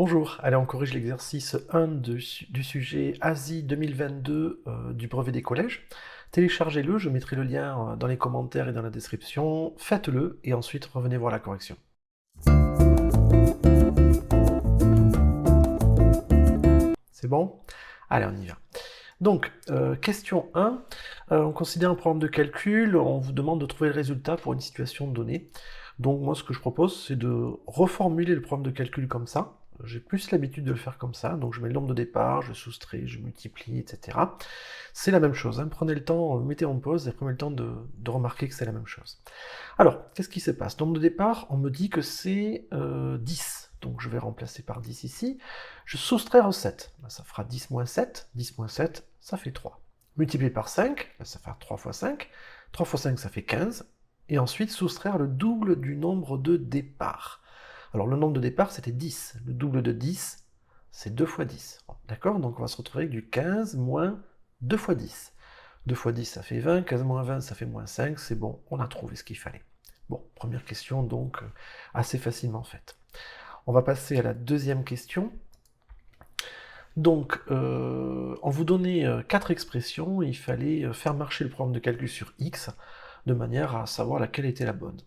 Bonjour, allez on corrige l'exercice 1 du sujet Asie 2022 du brevet des collèges. Téléchargez-le, je mettrai le lien dans les commentaires et dans la description. Faites-le et ensuite revenez voir la correction. C'est bon? Allez, on y va. Donc, question 1, on considère un problème de calcul, on vous demande de trouver le résultat pour une situation donnée. Donc moi, ce que je propose, c'est de reformuler le problème de calcul comme ça. J'ai plus l'habitude de le faire comme ça, donc je mets le nombre de départ, je soustrais, je multiplie, etc. C'est la même chose, hein. Prenez le temps, mettez en pause et prenez le temps de remarquer que c'est la même chose. Alors, qu'est-ce qui se passe? Nombre de départ, on me dit que c'est 10. Donc je vais remplacer par 10 ici. Je soustraire 7. Ben, ça fera 10 moins 7. 10 moins 7, ça fait 3. Multiplié par 5, ben, ça fait 3 fois 5. 3 fois 5, ça fait 15. Et ensuite, soustraire le double du nombre de départ. Alors le nombre de départ, c'était 10. Le double de 10, c'est 2 fois 10. D'accord? Donc on va se retrouver avec du 15 moins 2 fois 10. 2 fois 10, ça fait 20. 15 moins 20, ça fait moins 5. C'est bon, on a trouvé ce qu'il fallait. Bon, première question, donc, assez facilement faite. On va passer à la deuxième question. Donc, on vous donnait 4 expressions, et il fallait faire marcher le programme de calcul sur x, de manière à savoir laquelle était la bonne.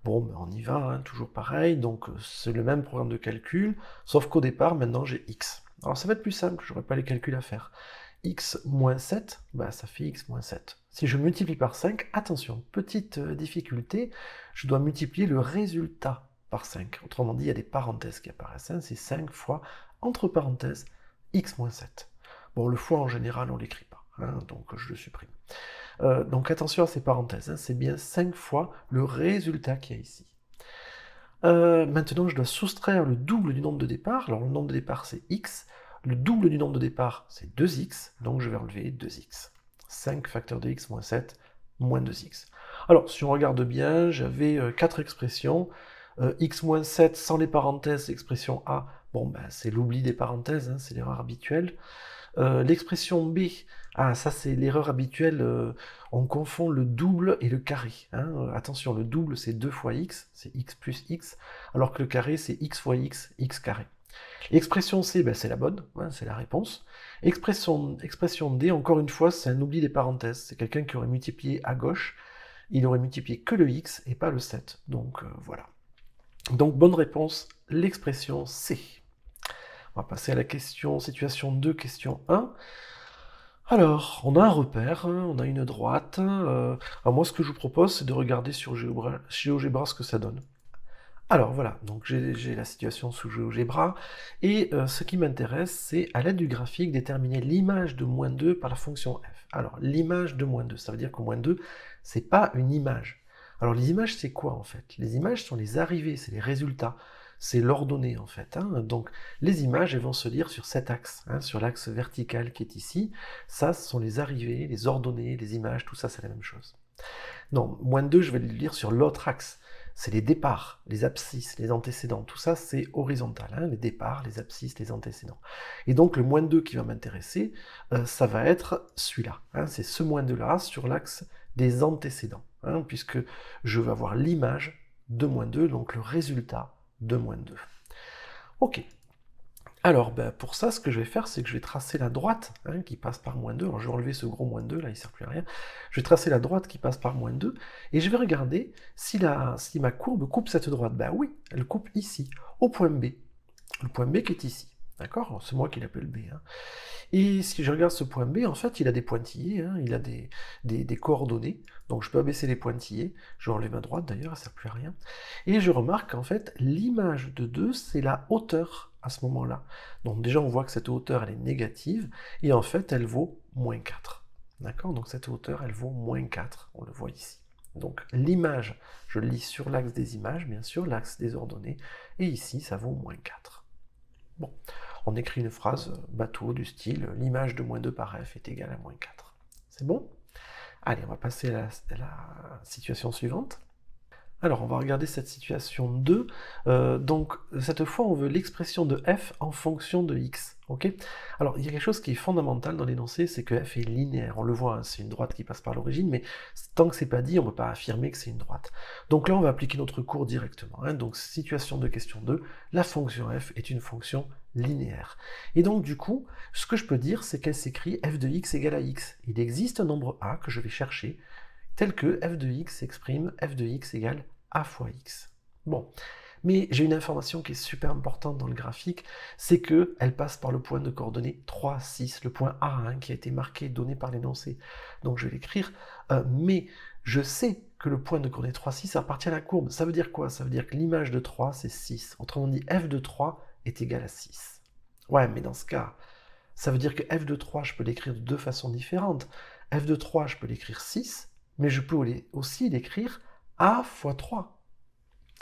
Bon, ben on y va, hein, toujours pareil, donc c'est le même programme de calcul, sauf qu'au départ, maintenant j'ai x. Alors ça va être plus simple, j'aurai pas les calculs à faire. X moins 7, bah, ça fait x moins 7. Si je multiplie par 5, attention, petite difficulté, je dois multiplier le résultat par 5. Autrement dit, il y a des parenthèses qui apparaissent, hein, c'est 5 fois, entre parenthèses, x moins 7. Bon, le fois en général, on l'écrit pas, hein, donc je le supprime. Donc attention à ces parenthèses, hein, c'est bien 5 fois le résultat qu'il y a ici. Maintenant, je dois soustraire le double du nombre de départ. Alors le nombre de départ, c'est x. Le double du nombre de départ, c'est 2x. Donc je vais enlever 2x. 5 facteur de x moins 7, moins 2x. Alors, si on regarde bien, j'avais 4 expressions. X moins 7 sans les parenthèses, l'expression A, bon, ben, c'est l'oubli des parenthèses, hein, c'est l'erreur habituelle. L'expression B, ah ça c'est l'erreur habituelle, on confond le double et le carré. Hein. Attention, le double c'est 2 fois x, c'est x plus x, alors que le carré c'est x fois x carré. L'expression C, ben, c'est la bonne, hein, c'est la réponse. Expression D, encore une fois, c'est un oubli des parenthèses. C'est quelqu'un qui aurait multiplié à gauche, il aurait multiplié que le x et pas le 7. Donc voilà. Donc bonne réponse, l'expression C. On va passer à la situation 2, question 1. Alors, on a un repère, hein, on a une droite. Alors moi, ce que je vous propose, c'est de regarder sur GeoGebra ce que ça donne. Alors voilà, donc j'ai la situation sous GeoGebra, et ce qui m'intéresse, c'est à l'aide du graphique, déterminer l'image de moins 2 par la fonction f. Alors, l'image de moins 2, ça veut dire que moins 2, c'est pas une image. Alors les images, c'est quoi en fait? Les images sont les arrivées, c'est les résultats, c'est l'ordonnée en fait. Hein. Donc les images, elles vont se lire sur cet axe, hein, sur l'axe vertical qui est ici. Ça, ce sont les arrivées, les ordonnées, les images, tout ça, c'est la même chose. Non, moins 2, je vais le lire sur l'autre axe. C'est les départs, les abscisses, les antécédents. Tout ça, c'est horizontal. Hein, les départs, les abscisses, les antécédents. Et donc, le moins 2 qui va m'intéresser, ça va être celui-là. Hein, c'est ce moins 2-là sur l'axe des antécédents. Hein, puisque je vais avoir l'image de moins 2, donc le résultat de moins 2. Ok. Alors, ben, pour ça, ce que je vais faire, c'est que je vais tracer la droite, hein, qui passe par moins 2. Alors, je vais enlever ce gros moins 2, là, il ne sert plus à rien. Je vais tracer la droite qui passe par moins 2, et je vais regarder si ma courbe coupe cette droite. Ben oui, elle coupe ici, au point B. Le point B qui est ici. D'accord? C'est moi qui l'appelle B. Hein. Et si je regarde ce point B, en fait, il a des pointillés, hein, il a des coordonnées, donc je peux abaisser les pointillés, je vais enlever ma droite d'ailleurs, ça ne sert plus à rien, et je remarque qu'en fait, l'image de 2, c'est la hauteur à ce moment-là. Donc déjà, on voit que cette hauteur, elle est négative, et en fait, elle vaut moins 4. D'accord? Donc cette hauteur, elle vaut moins 4, on le voit ici. Donc l'image, je le lis sur l'axe des images, bien sûr, l'axe des ordonnées, et ici, ça vaut moins 4. Bon, on écrit une phrase bateau du style « l'image de moins 2 par f est égale à moins 4 ». C'est bon? Allez, on va passer à la situation suivante. Alors, on va regarder cette situation 2. Donc, cette fois, on veut l'expression de f en fonction de x. Ok. Alors, il y a quelque chose qui est fondamental dans l'énoncé, c'est que f est linéaire. On le voit, hein, c'est une droite qui passe par l'origine, mais tant que c'est pas dit, on ne peut pas affirmer que c'est une droite. Donc là, on va appliquer notre cours directement. Hein. Donc, situation de question 2, la fonction f est une fonction linéaire. Et donc, du coup, ce que je peux dire, c'est qu'elle s'écrit f de x égale à x. Il existe un nombre a que je vais chercher, tel que f de x s'exprime f de x égale a fois x. Bon, mais j'ai une information qui est super importante dans le graphique, c'est qu'elle passe par le point de coordonnées 3, 6, le point A, hein, qui a été marqué, donné par l'énoncé. Donc je vais l'écrire, mais je sais que le point de coordonnées 3, 6 appartient à la courbe. Ça veut dire quoi? Ça veut dire que l'image de 3, c'est 6. Autrement dit, f de 3 est égal à 6. Ouais, mais dans ce cas, ça veut dire que f de 3, je peux l'écrire de deux façons différentes. F de 3, je peux l'écrire 6, mais je peux aussi l'écrire a fois 3.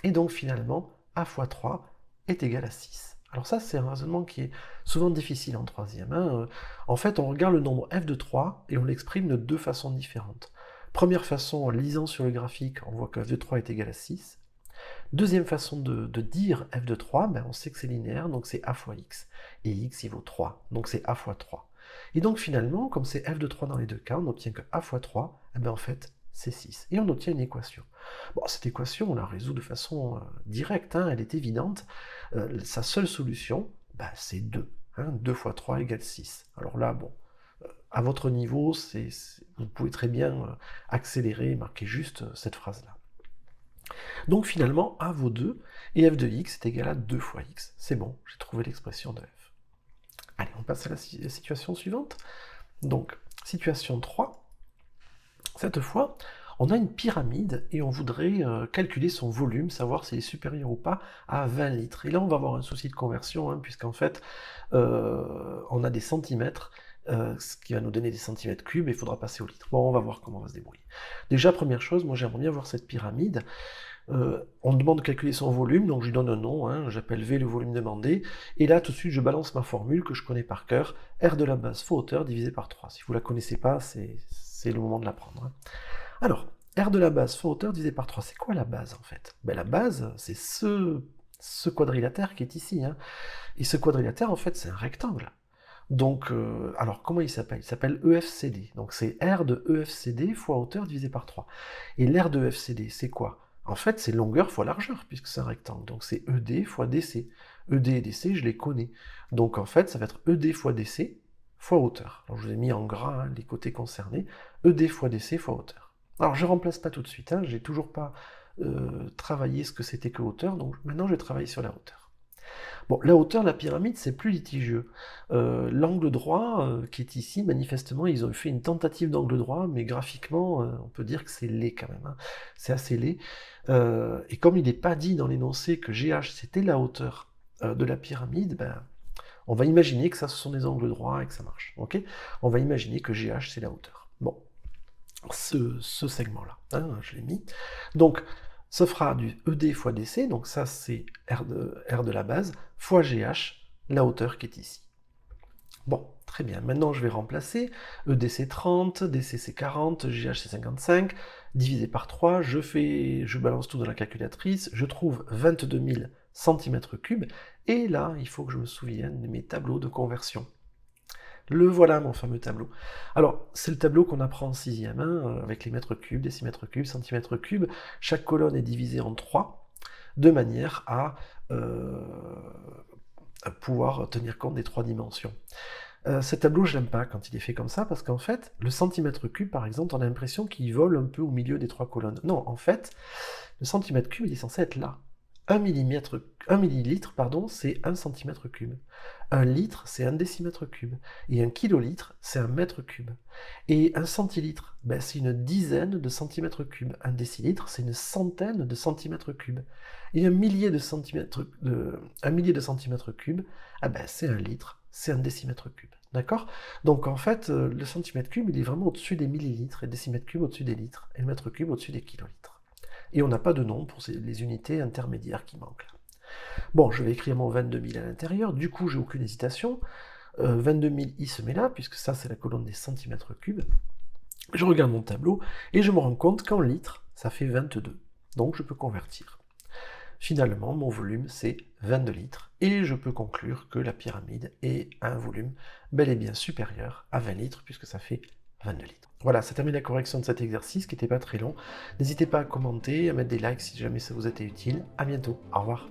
Et donc finalement, a fois 3 est égal à 6. Alors ça, c'est un raisonnement qui est souvent difficile en troisième. Hein. En fait, on regarde le nombre f de 3 et on l'exprime de deux façons différentes. Première façon, en lisant sur le graphique, on voit que f de 3 est égal à 6. Deuxième façon de dire f de 3, ben on sait que c'est linéaire, donc c'est a fois x. Et x, il vaut 3, donc c'est a fois 3. Et donc finalement, comme c'est f de 3 dans les deux cas, on n'obtient que a fois 3, et ben en fait, c'est 6. Et on obtient une équation. Bon, cette équation, on la résout de façon directe, hein, elle est évidente. Sa seule solution, ben, c'est 2. Hein, 2 fois 3 égale 6. Alors là, bon, à votre niveau, vous pouvez très bien accélérer et marquer juste cette phrase-là. Donc finalement, a vaut 2, et f de x est égal à 2 fois x. C'est bon, j'ai trouvé l'expression de f. Allez, on passe à la situation suivante. Donc, situation 3. Cette fois, on a une pyramide et on voudrait calculer son volume, savoir s'il est supérieur ou pas à 20 litres. Et là, on va avoir un souci de conversion, hein, puisqu'en fait, on a des centimètres, ce qui va nous donner des centimètres cubes, et il faudra passer au litre. Bon, on va voir comment on va se débrouiller. Déjà, première chose, moi j'aimerais bien voir cette pyramide. On me demande de calculer son volume, donc je lui donne un nom, hein, j'appelle V le volume demandé, et là tout de suite je balance ma formule que je connais par cœur, R de la base fois hauteur divisé par 3. Si vous ne la connaissez pas, c'est le moment de l'apprendre. Hein. Alors, R de la base fois hauteur divisé par 3, c'est quoi la base en fait? Ben, la base, c'est ce quadrilatère qui est ici, hein. Et ce quadrilatère en fait c'est un rectangle. Donc, alors comment il s'appelle? Il s'appelle EFCD, donc c'est R de EFCD fois hauteur divisé par 3. Et l'R de EFCD, c'est quoi? En fait, c'est longueur fois largeur, puisque c'est un rectangle. Donc c'est ED fois DC. ED et DC, je les connais. Donc en fait, ça va être ED fois DC fois hauteur. Alors je vous ai mis en gras hein, les côtés concernés. ED fois DC fois hauteur. Alors je ne remplace pas tout de suite, hein, j'ai toujours pas travaillé ce que c'était que hauteur, donc maintenant je vais travailler sur la hauteur. Bon, la hauteur de la pyramide, c'est plus litigieux. L'angle droit qui est ici, manifestement, ils ont fait une tentative d'angle droit, mais graphiquement, on peut dire que c'est laid quand même. Hein. C'est assez laid. Et comme il n'est pas dit dans l'énoncé que GH, c'était la hauteur de la pyramide, ben, on va imaginer que ça, ce sont des angles droits et que ça marche. Okay, on va imaginer que GH, c'est la hauteur. Bon, ce segment-là, hein, je l'ai mis. Donc, ça fera du ED fois DC, donc ça c'est R de la base, fois GH, la hauteur qui est ici. Bon, très bien, maintenant je vais remplacer, ED c'est 30, DC c'est 40, GH c'est 55, divisé par 3, je balance tout dans la calculatrice, je trouve 22 000 cm3, et là, il faut que je me souvienne de mes tableaux de conversion. Le voilà, mon fameux tableau. Alors, c'est le tableau qu'on apprend en 6e, hein, avec les mètres cubes, décimètres cubes, centimètres cubes. Chaque colonne est divisée en 3, de manière à pouvoir tenir compte des 3 dimensions. Ce tableau, je l'aime pas quand il est fait comme ça, parce qu'en fait, le centimètre cube, par exemple, on a l'impression qu'il vole un peu au milieu des 3 colonnes. Non, en fait, le centimètre cube, il est censé être là. 1 millilitre, pardon, c'est 1 centimètre cube. 1 litre, c'est 1 décimètre cube. Et 1 kilolitre, c'est 1 mètre cube. Et 1 centilitre, ben, c'est une dizaine de centimètres cubes. 1 décilitre, c'est une centaine de centimètres cubes. Et 1 millier de centimètres cubes, ah ben, c'est 1 litre, c'est 1 décimètre cube. D'accord? Donc en fait, le centimètre cube, il est vraiment au-dessus des millilitres, et le décimètre cube au-dessus des litres, et le mètre cube au-dessus des kilolitres. Et on n'a pas de nom pour les unités intermédiaires qui manquent. Bon, je vais écrire mon 22 000 à l'intérieur, du coup j'ai aucune hésitation. 22 000 i se met là, puisque ça c'est la colonne des centimètres cubes. Je regarde mon tableau, et je me rends compte qu'en litres, ça fait 22. donc je peux convertir. Finalement, mon volume, c'est 22 litres, et je peux conclure que la pyramide est un volume bel et bien supérieur à 20 litres, puisque ça fait 22 litres. Voilà, ça termine la correction de cet exercice, qui n'était pas très long. N'hésitez pas à commenter, à mettre des likes si jamais ça vous a été utile. À bientôt, au revoir.